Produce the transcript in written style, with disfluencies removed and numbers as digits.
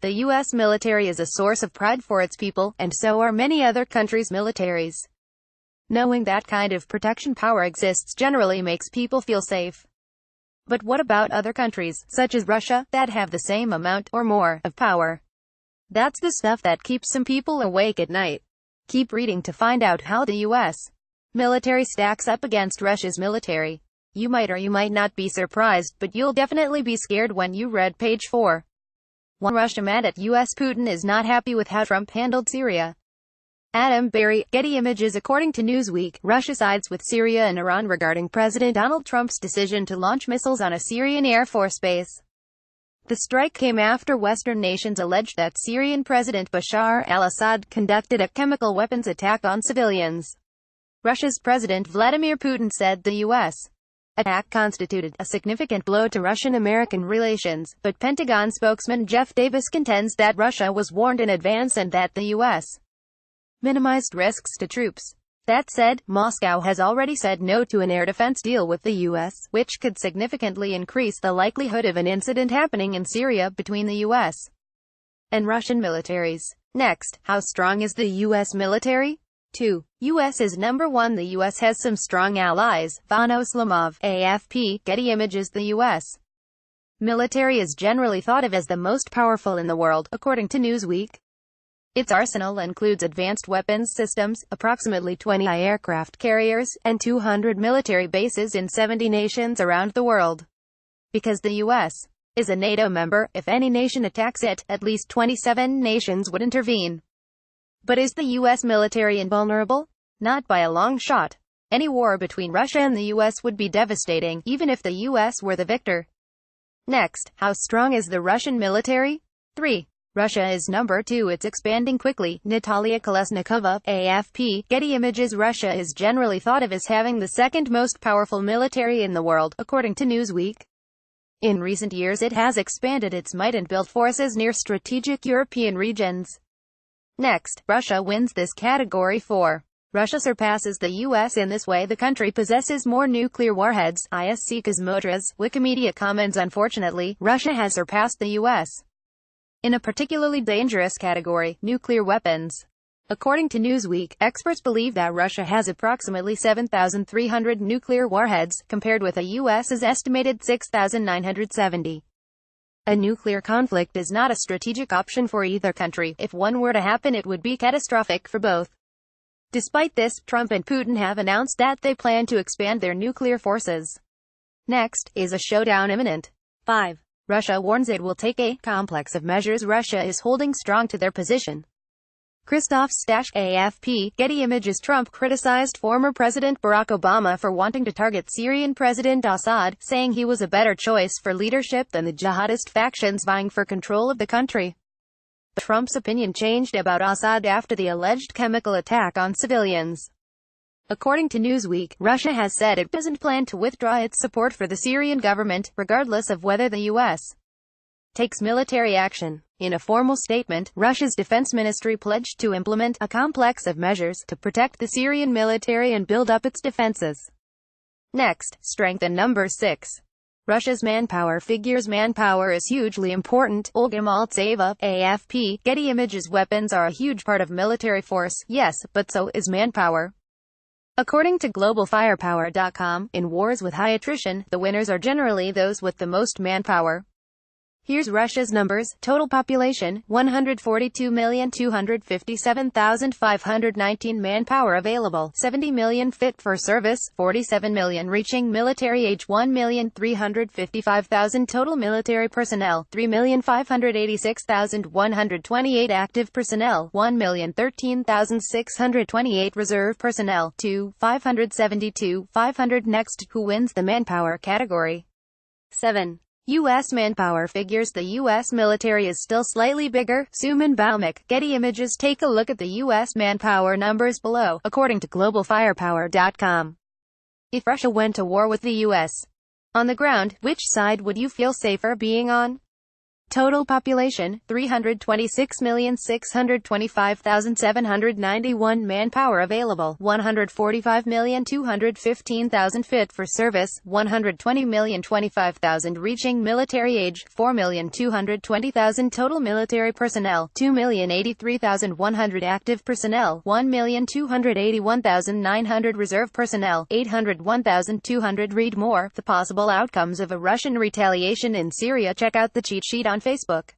The U.S. military is a source of pride for its people, and so are many other countries' militaries. Knowing that kind of protection power exists generally makes people feel safe. But what about other countries, such as Russia, that have the same amount, or more, of power? That's the stuff that keeps some people awake at night. Keep reading to find out how the U.S. military stacks up against Russia's military. You might or you might not be surprised, but you'll definitely be scared when you read page 4. 1. Russia mad at U.S. Putin is not happy with how Trump handled Syria. Adam Berry, Getty Images. According to Newsweek, Russia sides with Syria and Iran regarding President Donald Trump's decision to launch missiles on a Syrian Air Force base. The strike came after Western nations alleged that Syrian President Bashar al-Assad conducted a chemical weapons attack on civilians. Russia's President Vladimir Putin said the U.S. attack constituted a significant blow to Russian-American relations, but Pentagon spokesman Jeff Davis contends that Russia was warned in advance and that the U.S. minimized risks to troops. That said, Moscow has already said no to an air defense deal with the U.S., which could significantly increase the likelihood of an incident happening in Syria between the U.S. and Russian militaries. Next, how strong is the U.S. military? 2. U.S. is number 1. The U.S. has some strong allies. Vano Slamov, AFP, Getty Images. The U.S. military is generally thought of as the most powerful in the world, according to Newsweek. Its arsenal includes advanced weapons systems, approximately 20 aircraft carriers, and 200 military bases in 70 nations around the world. Because the U.S. is a NATO member, if any nation attacks it, at least 27 nations would intervene. But is the U.S. military invulnerable? Not by a long shot. Any war between Russia and the U.S. would be devastating, even if the U.S. were the victor. Next, how strong is the Russian military? 3. Russia is number 2. It's expanding quickly. Natalia Kolesnikova, AFP, Getty Images. Russia is generally thought of as having the second most powerful military in the world, according to Newsweek. In recent years it has expanded its might and built forces near strategic European regions. Next, Russia wins this category. 4. Russia surpasses the U.S. in this way. The country possesses more nuclear warheads. ISC Kosmotras, Wikimedia comments. Unfortunately, Russia has surpassed the U.S. in a particularly dangerous category, nuclear weapons. According to Newsweek, experts believe that Russia has approximately 7,300 nuclear warheads, compared with the U.S.'s estimated 6,970. A nuclear conflict is not a strategic option for either country. If one were to happen, it would be catastrophic for both. Despite this, Trump and Putin have announced that they plan to expand their nuclear forces. Next, is a showdown imminent? 5. Russia warns it will take a complex of measures. Russia is holding strong to their position. Christoph Stash, AFP, Getty Images. Trump criticized former President Barack Obama for wanting to target Syrian President Assad, saying he was a better choice for leadership than the jihadist factions vying for control of the country. Trump's opinion changed about Assad after the alleged chemical attack on civilians. According to Newsweek, Russia has said it doesn't plan to withdraw its support for the Syrian government, regardless of whether the U.S. takes military action. In a formal statement, Russia's defense ministry pledged to implement a complex of measures to protect the Syrian military and build up its defenses. Next, strength. And number 6. Russia's manpower figures. Manpower is hugely important. Olga Maltseva, AFP, Getty Images. Weapons are a huge part of military force, yes, but so is manpower. According to GlobalFirepower.com, in wars with high attrition, the winners are generally those with the most manpower. Here's Russia's numbers. Total population, 142,257,519. Manpower available, 70 million. Fit for service, 47 million. Reaching military age, 1,355,000. Total military personnel, 3,586,128. Active personnel, 1,013,628. Reserve personnel, 2,572,500. Next, who wins the manpower category? 7. U.S. manpower figures. The U.S. military is still slightly bigger. Suman Baumick, Getty Images. Take a look at the U.S. manpower numbers below, according to GlobalFirepower.com. If Russia went to war with the U.S. on the ground, which side would you feel safer being on? Total population, 326,625,791. Manpower available, 145,215,000. Fit for service, 120,025,000. Reaching military age, 4,220,000. Total military personnel, 2,083,100. Active personnel, 1,281,900. Reserve personnel, 801,200. Read more. The possible outcomes of a Russian retaliation in Syria. Check out the cheat sheet on Facebook.